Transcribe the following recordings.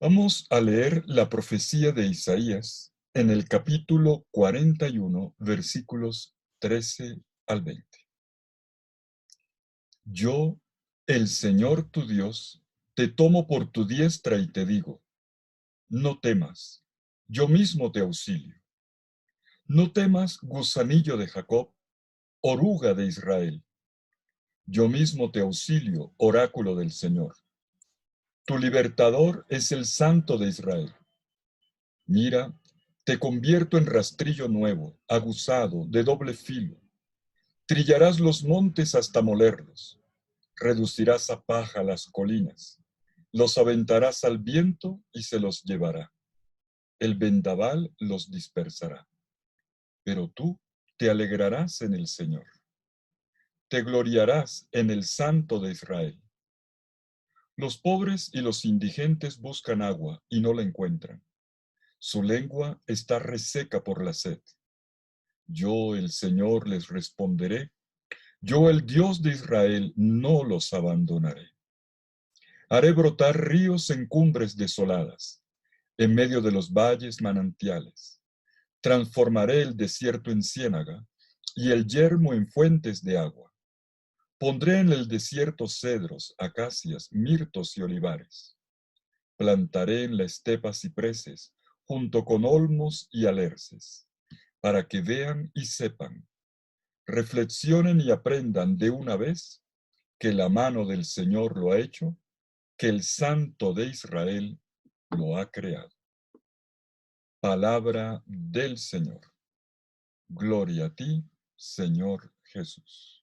Vamos a leer la profecía de Isaías en el capítulo 41, versículos 13 al 20. Yo, el Señor tu Dios, te tomo por tu diestra y te digo, no temas, yo mismo te auxilio. No temas, gusanillo de Jacob, oruga de Israel. Yo mismo te auxilio, oráculo del Señor. Tu libertador es el Santo de Israel. Mira, te convierto en rastrillo nuevo, aguzado, de doble filo. Trillarás los montes hasta molerlos. Reducirás a paja las colinas. Los aventarás al viento y se los llevará. El vendaval los dispersará. Pero tú te alegrarás en el Señor. Te gloriarás en el Santo de Israel. Los pobres y los indigentes buscan agua y no la encuentran. Su lengua está reseca por la sed. Yo, el Señor, les responderé. Yo, el Dios de Israel, no los abandonaré. Haré brotar ríos en cumbres desoladas, en medio de los valles manantiales. Transformaré el desierto en ciénaga y el yermo en fuentes de agua. Pondré en el desierto cedros, acacias, mirtos y olivares. Plantaré en la estepa cipreses, junto con olmos y alerces, para que vean y sepan, reflexionen y aprendan de una vez que la mano del Señor lo ha hecho, que el Santo de Israel lo ha creado. Palabra del Señor. Gloria a ti, Señor Jesús.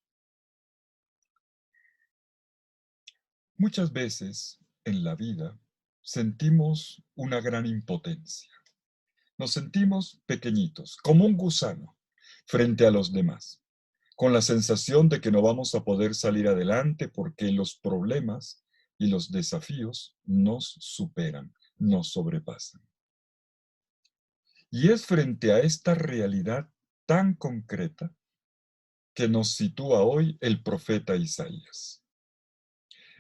Muchas veces en la vida sentimos una gran impotencia. Nos sentimos pequeñitos, como un gusano, frente a los demás, con la sensación de que no vamos a poder salir adelante porque los problemas y los desafíos nos superan, nos sobrepasan. Y es frente a esta realidad tan concreta que nos sitúa hoy el profeta Isaías.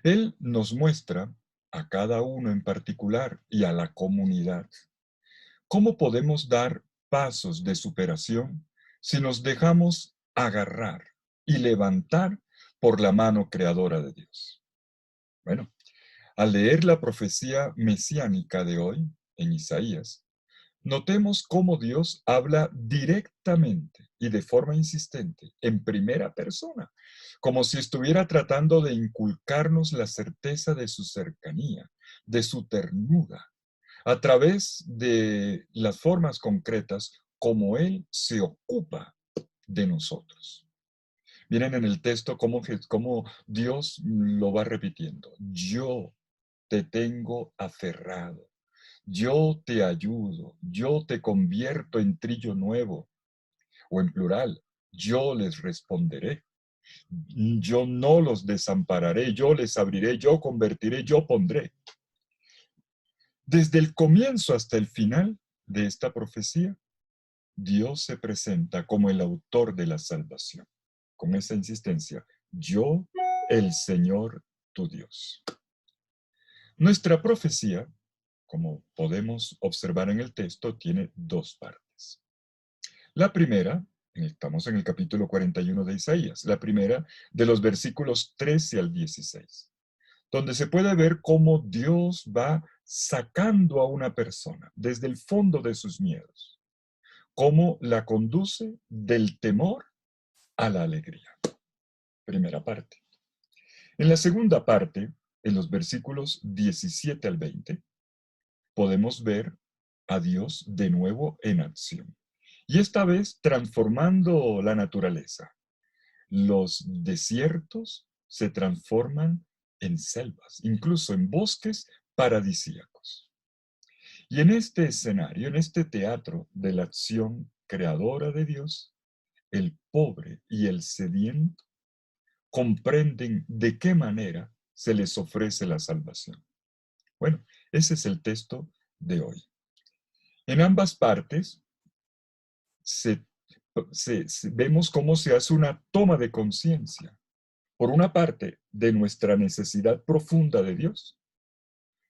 Él nos muestra a cada uno en particular y a la comunidad cómo podemos dar pasos de superación si nos dejamos agarrar y levantar por la mano creadora de Dios. Bueno, al leer la profecía mesiánica de hoy en Isaías, notemos cómo Dios habla directamente y de forma insistente, en primera persona, como si estuviera tratando de inculcarnos la certeza de su cercanía, de su ternura, a través de las formas concretas como Él se ocupa de nosotros. Miren en el texto cómo Dios lo va repitiendo. Yo te tengo aferrado. Yo te ayudo, yo te convierto en trillo nuevo, o en plural, yo les responderé. Yo no los desampararé, yo les abriré, yo convertiré, yo pondré. Desde el comienzo hasta el final de esta profecía, Dios se presenta como el autor de la salvación, con esa insistencia, yo, el Señor, tu Dios. Nuestra profecía, como podemos observar en el texto, tiene dos partes. La primera, estamos en el capítulo 41 de Isaías, la primera de los versículos 13 al 16, donde se puede ver cómo Dios va sacando a una persona desde el fondo de sus miedos, cómo la conduce del temor a la alegría. Primera parte. En la segunda parte, en los versículos 17 al 20, podemos ver a Dios de nuevo en acción. Y esta vez transformando la naturaleza. Los desiertos se transforman en selvas, incluso en bosques paradisíacos. Y en este escenario, en este teatro de la acción creadora de Dios, el pobre y el sediento comprenden de qué manera se les ofrece la salvación. Bueno, ese es el texto de hoy. En ambas partes vemos cómo se hace una toma de conciencia, por una parte, de nuestra necesidad profunda de Dios,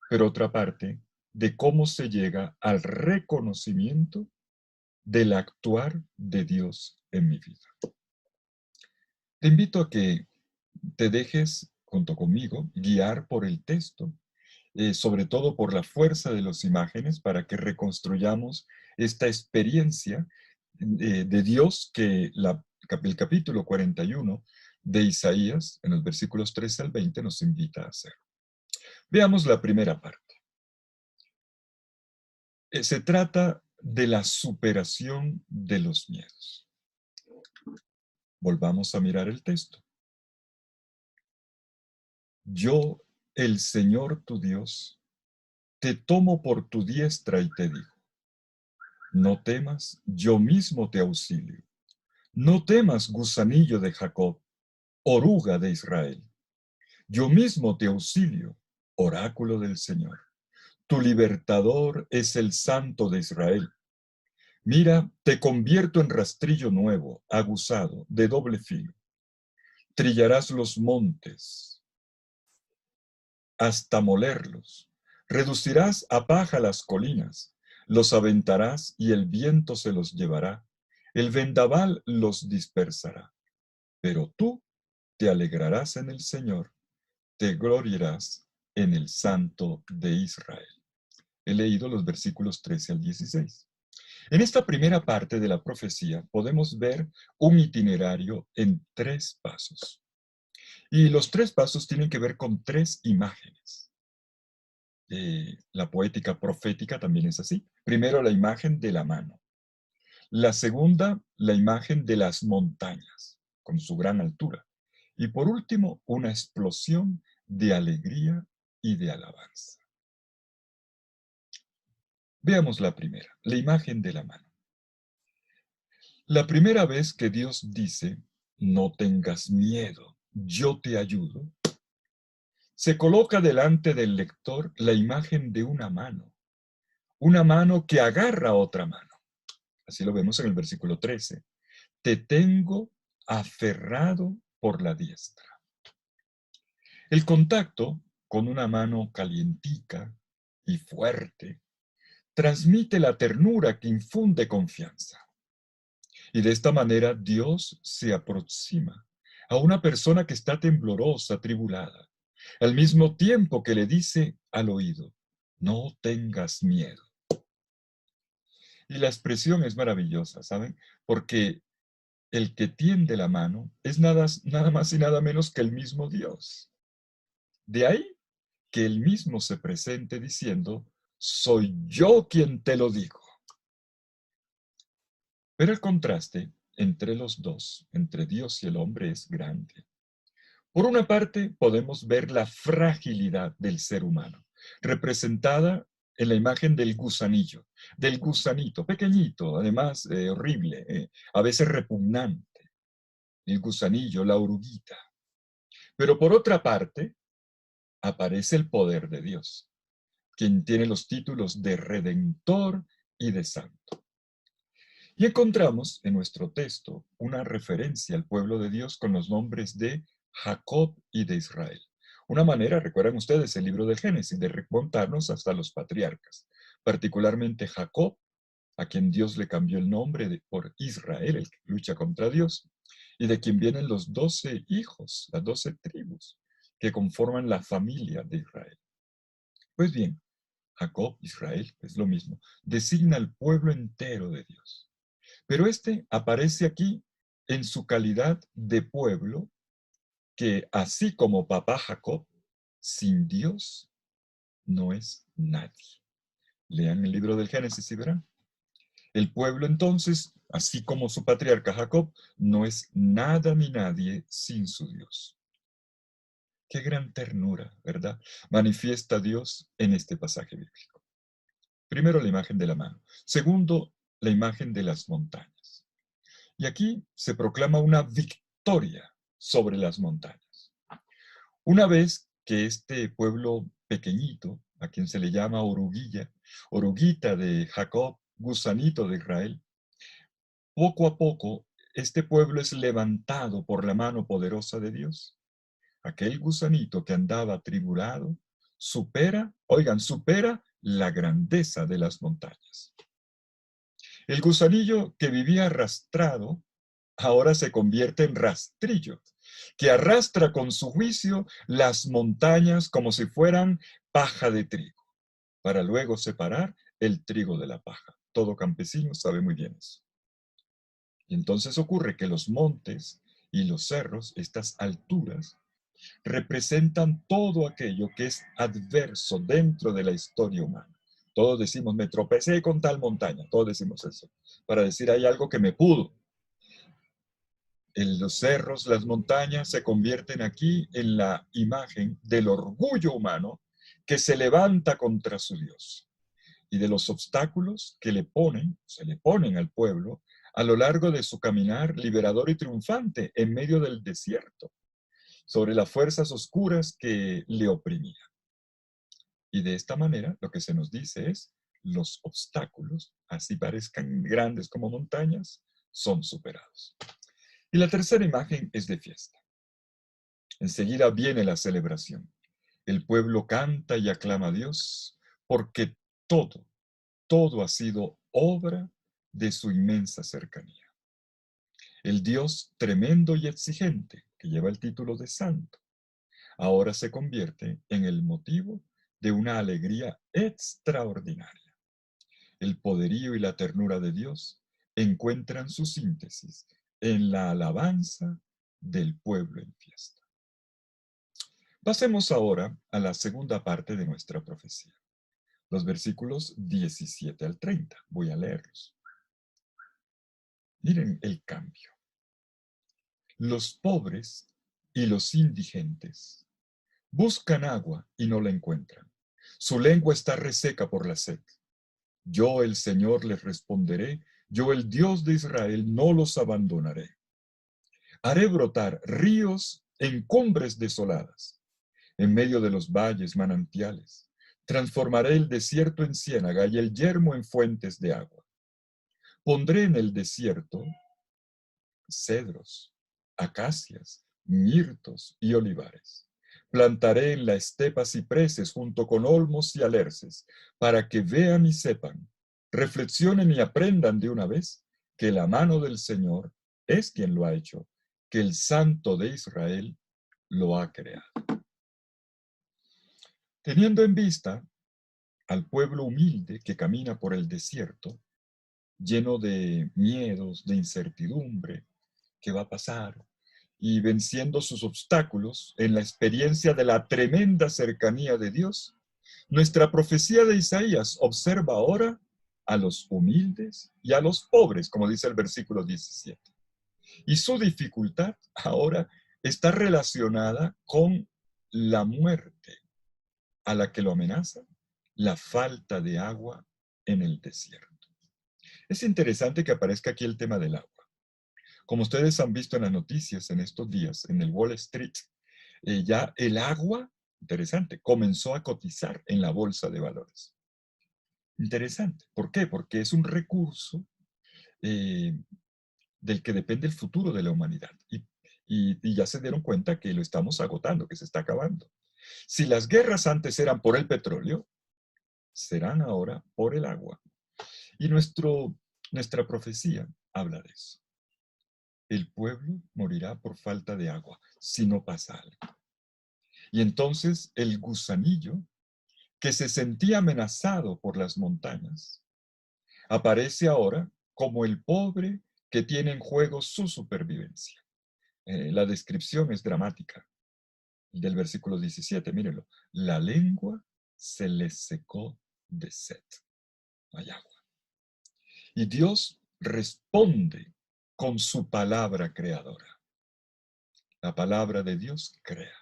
pero otra parte, de cómo se llega al reconocimiento del actuar de Dios en mi vida. Te invito a que te dejes, junto conmigo, guiar por el texto, sobre todo por la fuerza de las imágenes, para que reconstruyamos esta experiencia de Dios que el capítulo 41 de Isaías, en los versículos 13 al 20, nos invita a hacer. Veamos la primera parte. Se trata de la superación de los miedos. Volvamos a mirar el texto. Yo, el Señor tu Dios, te tomo por tu diestra y te digo, no temas, yo mismo te auxilio. No temas, gusanillo de Jacob, oruga de Israel. Yo mismo te auxilio, oráculo del Señor. Tu libertador es el Santo de Israel. Mira, te convierto en rastrillo nuevo, aguzado, de doble filo. Trillarás los montes hasta molerlos. Reducirás a paja las colinas. Los aventarás y el viento se los llevará. El vendaval los dispersará. Pero tú te alegrarás en el Señor, te gloriarás en el Santo de Israel. He leído los versículos 13 al 16. En esta primera parte de la profecía podemos ver un itinerario en 3 pasos. Y los 3 pasos tienen que ver con 3 imágenes. La poética profética también es así. Primero, la imagen de la mano. La segunda, la imagen de las montañas, con su gran altura. Y por último, una explosión de alegría y de alabanza. Veamos la primera, la imagen de la mano. La primera vez que Dios dice, no tengas miedo, yo te ayudo, se coloca delante del lector la imagen de una mano que agarra a otra mano. Así lo vemos en el versículo 13. Te tengo aferrado por la diestra. El contacto con una mano calientica y fuerte transmite la ternura que infunde confianza. Y de esta manera Dios se aproxima a una persona que está temblorosa, atribulada, al mismo tiempo que le dice al oído, no tengas miedo. Y la expresión es maravillosa, ¿saben? Porque el que tiende la mano es nada más y nada menos que el mismo Dios. De ahí que él mismo se presente diciendo, soy yo quien te lo digo. Pero el contraste entre los dos, entre Dios y el hombre, es grande. Por una parte, podemos ver la fragilidad del ser humano, representada en la imagen del gusanillo, del gusanito, pequeñito, además horrible, a veces repugnante, el gusanillo, la oruguita. Pero por otra parte, aparece el poder de Dios, quien tiene los títulos de Redentor y de Santo. Y encontramos en nuestro texto una referencia al pueblo de Dios con los nombres de Jacob y de Israel. Una manera, recuerdan ustedes el libro del Génesis, de remontarnos hasta los patriarcas, particularmente Jacob, a quien Dios le cambió el nombre por Israel, el que lucha contra Dios, y de quien vienen los 12 hijos, las 12 tribus, que conforman la familia de Israel. Pues bien, Jacob, Israel, es lo mismo, designa al pueblo entero de Dios. Pero este aparece aquí en su calidad de pueblo que, así como papá Jacob, sin Dios no es nadie. Lean el libro del Génesis y verán. El pueblo entonces, así como su patriarca Jacob, no es nada ni nadie sin su Dios. Qué gran ternura, ¿verdad? Manifiesta Dios en este pasaje bíblico. Primero, la imagen de la mano. Segundo, la imagen de las montañas. Y aquí se proclama una victoria sobre las montañas. Una vez que este pueblo pequeñito, a quien se le llama oruguilla, oruguita de Jacob, gusanito de Israel, poco a poco este pueblo es levantado por la mano poderosa de Dios. Aquel gusanito que andaba atribulado supera la grandeza de las montañas. El gusanillo que vivía arrastrado ahora se convierte en rastrillo, que arrastra con su juicio las montañas como si fueran paja de trigo, para luego separar el trigo de la paja. Todo campesino sabe muy bien eso. Y entonces ocurre que los montes y los cerros, estas alturas, representan todo aquello que es adverso dentro de la historia humana. Todos decimos, me tropecé con tal montaña, todos decimos eso, para decir hay algo que me pudo. Los cerros, las montañas se convierten aquí en la imagen del orgullo humano que se levanta contra su Dios y de los obstáculos que se le ponen al pueblo a lo largo de su caminar liberador y triunfante en medio del desierto, sobre las fuerzas oscuras que le oprimían. Y de esta manera lo que se nos dice es, los obstáculos, así parezcan grandes como montañas, son superados. Y la tercera imagen es de fiesta. Enseguida viene la celebración. El pueblo canta y aclama a Dios porque todo ha sido obra de su inmensa cercanía. El Dios tremendo y exigente, que lleva el título de santo, ahora se convierte en el motivo de una alegría extraordinaria. El poderío y la ternura de Dios encuentran su síntesis en la alabanza del pueblo en fiesta. Pasemos ahora a la segunda parte de nuestra profecía, los versículos 17 al 30. Voy a leerlos. Miren el cambio. Los pobres y los indigentes buscan agua y no la encuentran. Su lengua está reseca por la sed. Yo, el Señor, les responderé. Yo, el Dios de Israel, no los abandonaré. Haré brotar ríos en cumbres desoladas, en medio de los valles manantiales. Transformaré el desierto en ciénaga y el yermo en fuentes de agua. Pondré en el desierto cedros, acacias, mirtos y olivares. Plantaré en la estepa cipreses junto con olmos y alerces, para que vean y sepan, reflexionen y aprendan de una vez que la mano del Señor es quien lo ha hecho, que el Santo de Israel lo ha creado. Teniendo en vista al pueblo humilde que camina por el desierto, lleno de miedos, de incertidumbre, ¿qué va a pasar? Y venciendo sus obstáculos en la experiencia de la tremenda cercanía de Dios, nuestra profecía de Isaías observa ahora a los humildes y a los pobres, como dice el versículo 17. Y su dificultad ahora está relacionada con la muerte a la que lo amenaza la falta de agua en el desierto. Es interesante que aparezca aquí el tema del agua. Como ustedes han visto en las noticias en estos días, en el Wall Street, ya el agua, interesante, comenzó a cotizar en la bolsa de valores. Interesante. ¿Por qué? Porque es un recurso eh, del que depende el futuro de la humanidad. Y ya se dieron cuenta que lo estamos agotando, que se está acabando. Si las guerras antes eran por el petróleo, serán ahora por el agua. Y nuestra profecía habla de eso. El pueblo morirá por falta de agua si no pasa algo. Y entonces el gusanillo, que se sentía amenazado por las montañas, aparece ahora como el pobre que tiene en juego su supervivencia. La descripción es dramática del versículo 17, mírenlo. La lengua se les secó de sed. No hay agua. Y Dios responde con su palabra creadora. La palabra de Dios crea.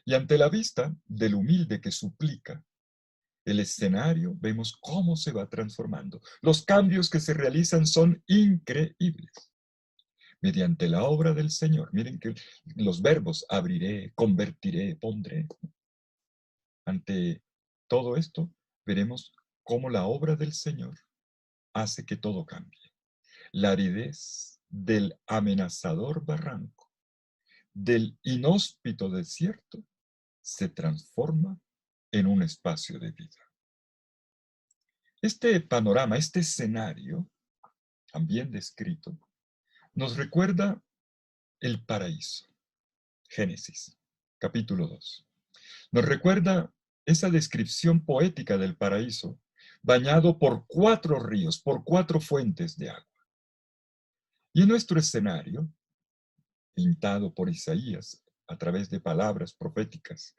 Y ante la vista del humilde que suplica, el escenario vemos cómo se va transformando. Los cambios que se realizan son increíbles. Mediante la obra del Señor, miren que los verbos abriré, convertiré, pondré. Ante todo esto, veremos cómo la obra del Señor hace que todo cambie. La aridez del amenazador barranco, del inhóspito desierto, se transforma en un espacio de vida. Este panorama, este escenario, también descrito, nos recuerda el paraíso. Génesis, capítulo 2. Nos recuerda esa descripción poética del paraíso, bañado por 4 ríos, por 4 fuentes de agua. Y en nuestro escenario, pintado por Isaías a través de palabras proféticas,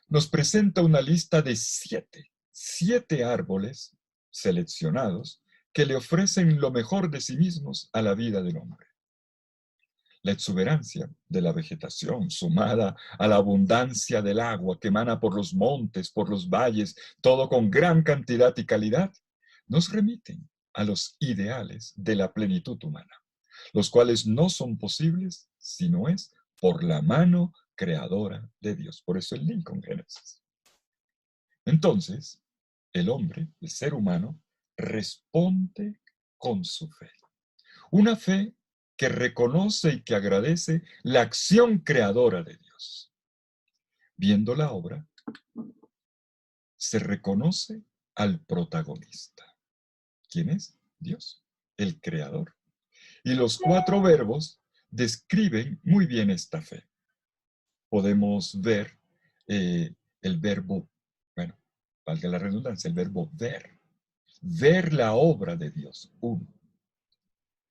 nos presenta una lista de 7 árboles seleccionados que le ofrecen lo mejor de sí mismos a la vida del hombre. La exuberancia de la vegetación, sumada a la abundancia del agua que emana por los montes, por los valles, todo con gran cantidad y calidad, nos remiten a los ideales de la plenitud humana, los cuales no son posibles si no es por la mano creadora de Dios. Por eso el link con Génesis. Entonces, el hombre, el ser humano, responde con su fe. Una fe que reconoce y que agradece la acción creadora de Dios. Viendo la obra, se reconoce al protagonista. ¿Quién es? Dios, el creador. Y los 4 verbos describen muy bien esta fe. Podemos ver el verbo, bueno, valga la redundancia, el verbo ver. Ver la obra de Dios. 1.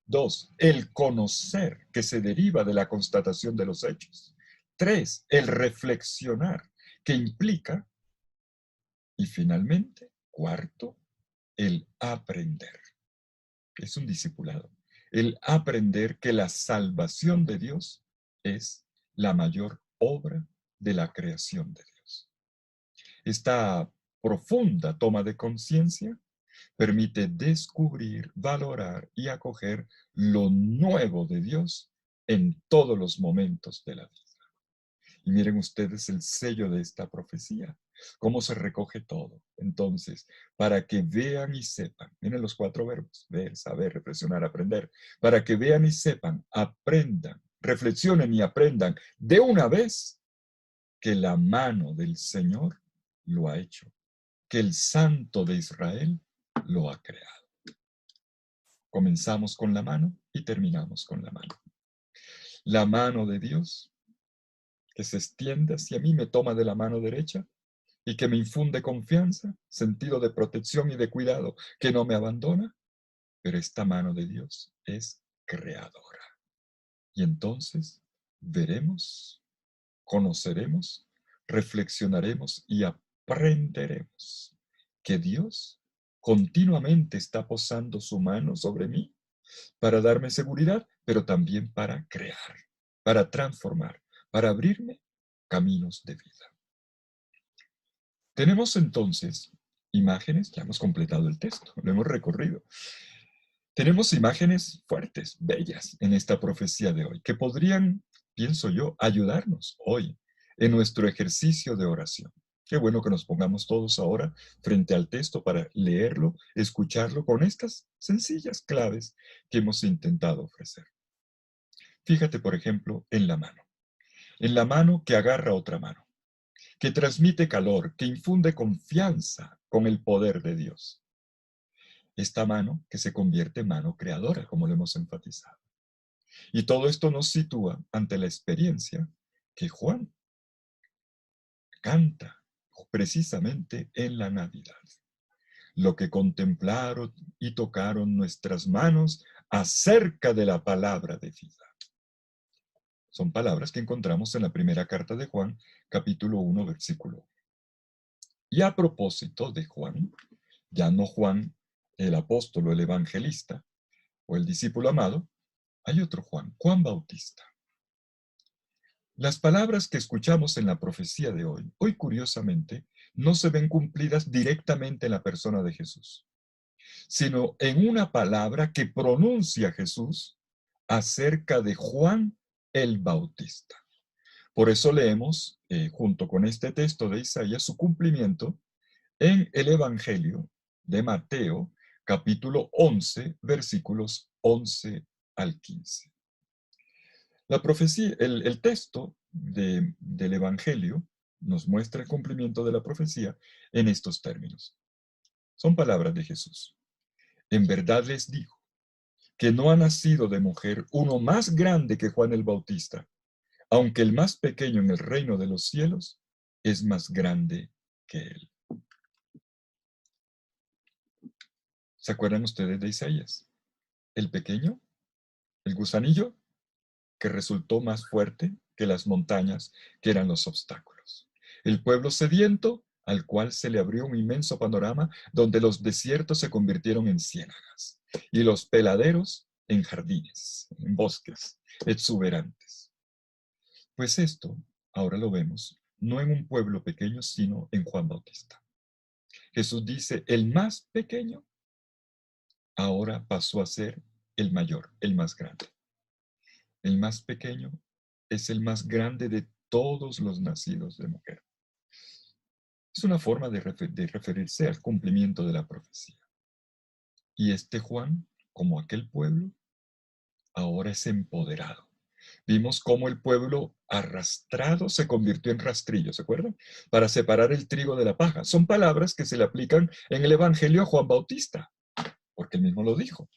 2, el conocer, que se deriva de la constatación de los hechos. 3, el reflexionar, que implica. Y finalmente, 4, el aprender. Es un discipulado. El aprender que la salvación de Dios es la mayor obra de la creación de Dios. Esta profunda toma de conciencia permite descubrir, valorar y acoger lo nuevo de Dios en todos los momentos de la vida. Y miren ustedes el sello de esta profecía, cómo se recoge todo. Entonces, para que vean y sepan, miren los 4 verbos, ver, saber, reflexionar, aprender, para que vean y sepan, aprendan, reflexionen y aprendan de una vez que la mano del Señor lo ha hecho, que el Santo de Israel lo ha creado. Comenzamos con la mano y terminamos con la mano. La mano de Dios que se extiende hacia mí, me toma de la mano derecha y que me infunde confianza, sentido de protección y de cuidado, que no me abandona, pero esta mano de Dios es creadora. Y entonces veremos, conoceremos, reflexionaremos y aprenderemos que Dios continuamente está posando su mano sobre mí para darme seguridad, pero también para crear, para transformar, para abrirme caminos de vida. Tenemos entonces imágenes, ya hemos completado el texto, lo hemos recorrido. Tenemos imágenes fuertes, bellas en esta profecía de hoy, que podrían, pienso yo, ayudarnos hoy en nuestro ejercicio de oración. Qué bueno que nos pongamos todos ahora frente al texto para leerlo, escucharlo con estas sencillas claves que hemos intentado ofrecer. Fíjate, por ejemplo, en la mano que agarra otra mano, que transmite calor, que infunde confianza con el poder de Dios. Esta mano que se convierte en mano creadora, como lo hemos enfatizado. Y todo esto nos sitúa ante la experiencia que Juan canta precisamente en la Navidad. Lo que contemplaron y tocaron nuestras manos acerca de la palabra de vida. Son palabras que encontramos en la primera carta de Juan, capítulo 1, versículo 1. Y a propósito de Juan, ya no Juan el apóstol o el evangelista o el discípulo amado, hay otro Juan, Juan Bautista. Las palabras que escuchamos en la profecía de hoy curiosamente, no se ven cumplidas directamente en la persona de Jesús, sino en una palabra que pronuncia Jesús acerca de Juan el Bautista. Por eso leemos, junto con este texto de Isaías, su cumplimiento en el Evangelio de Mateo, capítulo 11, versículos 11 al 15. La profecía, el texto del Evangelio nos muestra el cumplimiento de la profecía en estos términos. Son palabras de Jesús. En verdad les digo que no ha nacido de mujer uno más grande que Juan el Bautista, aunque el más pequeño en el reino de los cielos es más grande que él. ¿Se acuerdan ustedes de Isaías? El pequeño, el gusanillo, que resultó más fuerte que las montañas, que eran los obstáculos. El pueblo sediento, al cual se le abrió un inmenso panorama donde los desiertos se convirtieron en ciénagas y los peladeros en jardines, en bosques exuberantes. Pues esto, ahora lo vemos, no en un pueblo pequeño, sino en Juan Bautista. Jesús dice, el más pequeño ahora pasó a ser el mayor, el más grande. El más pequeño es el más grande de todos los nacidos de mujer. Es una forma de referirse al cumplimiento de la profecía. Y este Juan, como aquel pueblo, ahora es empoderado. Vimos cómo el pueblo arrastrado se convirtió en rastrillo, ¿se acuerdan? Para separar el trigo de la paja. Son palabras que se le aplican en el Evangelio a Juan Bautista, porque él mismo lo dijo.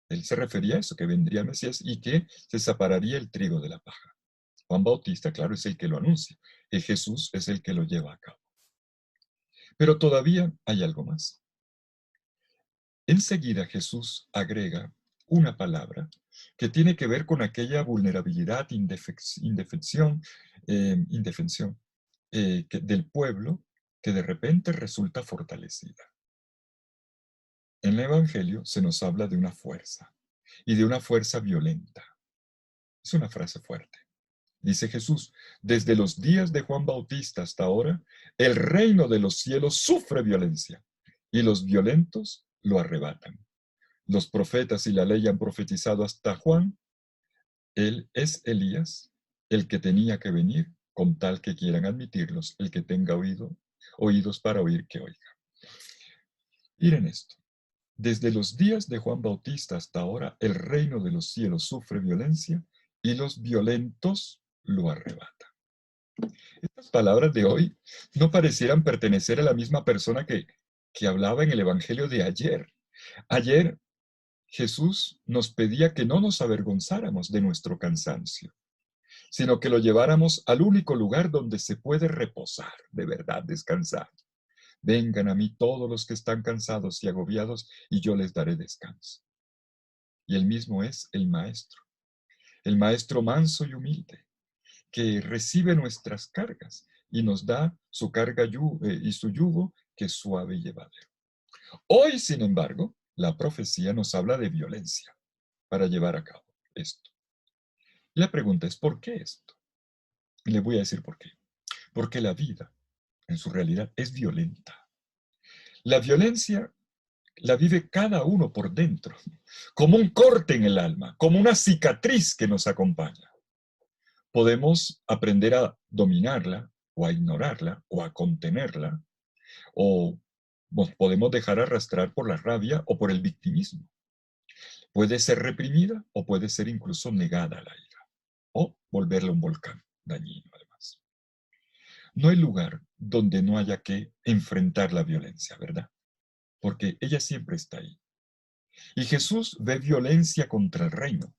Él se refería a eso, que vendría el Mesías y que se separaría el trigo de la paja. Juan Bautista, claro, es el que lo anuncia, y Jesús es el que lo lleva a cabo. Pero todavía hay algo más. Enseguida Jesús agrega una palabra que tiene que ver con aquella vulnerabilidad, indefensión del pueblo que de repente resulta fortalecida. En el Evangelio se nos habla de una fuerza y de una fuerza violenta. Es una frase fuerte. Dice Jesús, desde los días de Juan Bautista hasta ahora, el reino de los cielos sufre violencia y los violentos lo arrebatan. Los profetas y la ley han profetizado hasta Juan. Él es Elías, el que tenía que venir, con tal que quieran admitirlos, el que tenga oídos para oír que oiga. Miren esto. Desde los días de Juan Bautista hasta ahora, el reino de los cielos sufre violencia y los violentos lo arrebatan. Estas palabras de hoy no parecieran pertenecer a la misma persona que hablaba en el Evangelio de ayer. Ayer Jesús nos pedía que no nos avergonzáramos de nuestro cansancio, sino que lo lleváramos al único lugar donde se puede reposar, de verdad descansar. Vengan a mí todos los que están cansados y agobiados, y yo les daré descanso. Y él mismo es el maestro manso y humilde, que recibe nuestras cargas y nos da su carga y su yugo, que es suave y llevadero. Hoy, sin embargo, la profecía nos habla de violencia para llevar a cabo esto. Y la pregunta es, ¿por qué esto? Y le voy a decir por qué. Porque la vida, en su realidad, es violenta. La violencia la vive cada uno por dentro, como un corte en el alma, como una cicatriz que nos acompaña. Podemos aprender a dominarla, o a ignorarla, o a contenerla, o nos podemos dejar arrastrar por la rabia o por el victimismo. Puede ser reprimida o puede ser incluso negada a la ira, o volverla un volcán dañino además. No hay lugar donde no haya que enfrentar la violencia, ¿verdad? Porque ella siempre está ahí. Y Jesús ve violencia contra el reino,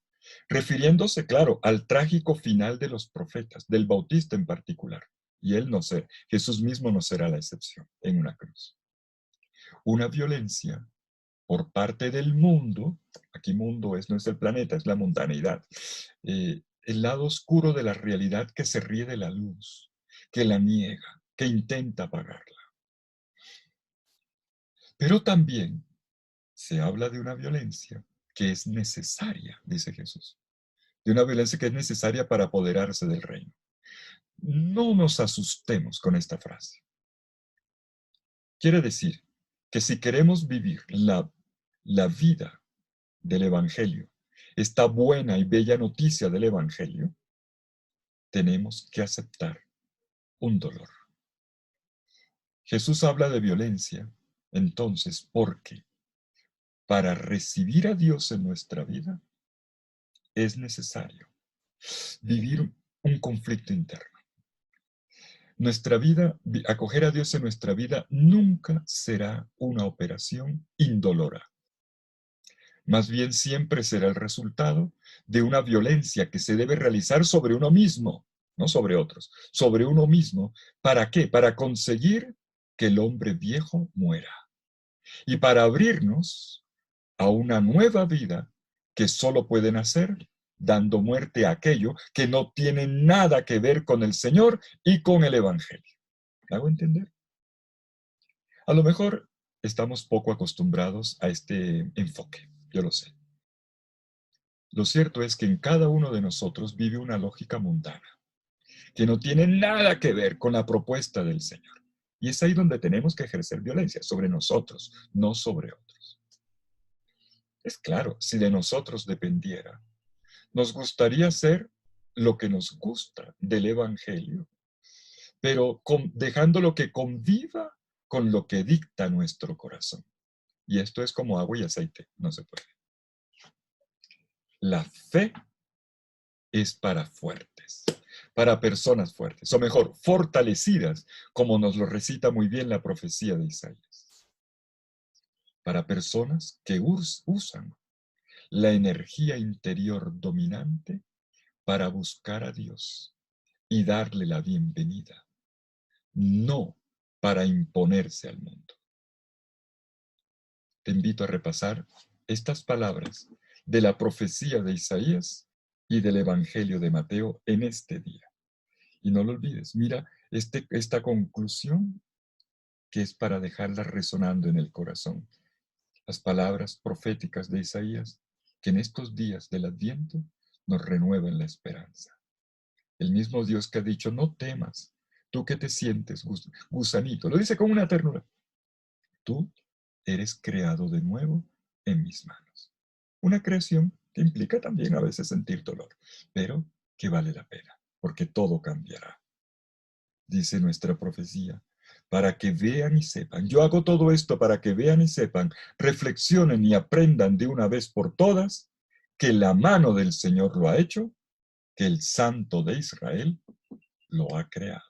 refiriéndose, claro, al trágico final de los profetas, del Bautista en particular. Y Jesús mismo no será la excepción en una cruz. Una violencia por parte del mundo, aquí mundo no es el planeta, es la mundanidad, el lado oscuro de la realidad que se ríe de la luz, que la niega, que intenta apagarla. Pero también se habla de una violencia que es necesaria, dice Jesús, de una violencia que es necesaria para apoderarse del reino. No nos asustemos con esta frase. Quiere decir que si queremos vivir la vida del Evangelio, esta buena y bella noticia del Evangelio, tenemos que aceptar un dolor. Jesús habla de violencia, entonces, porque para recibir a Dios en nuestra vida es necesario vivir un conflicto interno. Nuestra vida, acoger a Dios en nuestra vida nunca será una operación indolora. Más bien siempre será el resultado de una violencia que se debe realizar sobre uno mismo, no sobre otros, sobre uno mismo. ¿Para qué? Para conseguir que el hombre viejo muera y para abrirnos a una nueva vida que solo puede nacer dando muerte a aquello que no tiene nada que ver con el Señor y con el Evangelio. ¿Me hago entender? A lo mejor estamos poco acostumbrados a este enfoque, yo lo sé. Lo cierto es que en cada uno de nosotros vive una lógica mundana, que no tiene nada que ver con la propuesta del Señor. Y es ahí donde tenemos que ejercer violencia, sobre nosotros, no sobre otros. Es claro, si de nosotros dependiera, nos gustaría hacer lo que nos gusta del Evangelio, pero dejando lo que conviva con lo que dicta nuestro corazón. Y esto es como agua y aceite, no se puede. La fe es para fuertes, para personas fuertes, o mejor, fortalecidas, como nos lo recita muy bien la profecía de Isaías. Para personas que usan la energía interior dominante para buscar a Dios y darle la bienvenida, no para imponerse al mundo. Te invito a repasar estas palabras de la profecía de Isaías y del Evangelio de Mateo en este día. Y no lo olvides, mira esta conclusión que es para dejarla resonando en el corazón. Las palabras proféticas de Isaías que en estos días del Adviento nos renuevan la esperanza. El mismo Dios que ha dicho, no temas, tú que te sientes gusanito, lo dice con una ternura. Tú eres creado de nuevo en mis manos. Una creación que implica también a veces sentir dolor, pero que vale la pena, porque todo cambiará. Dice nuestra profecía, para que vean y sepan. Yo hago todo esto para que vean y sepan, reflexionen y aprendan de una vez por todas que la mano del Señor lo ha hecho, que el Santo de Israel lo ha creado.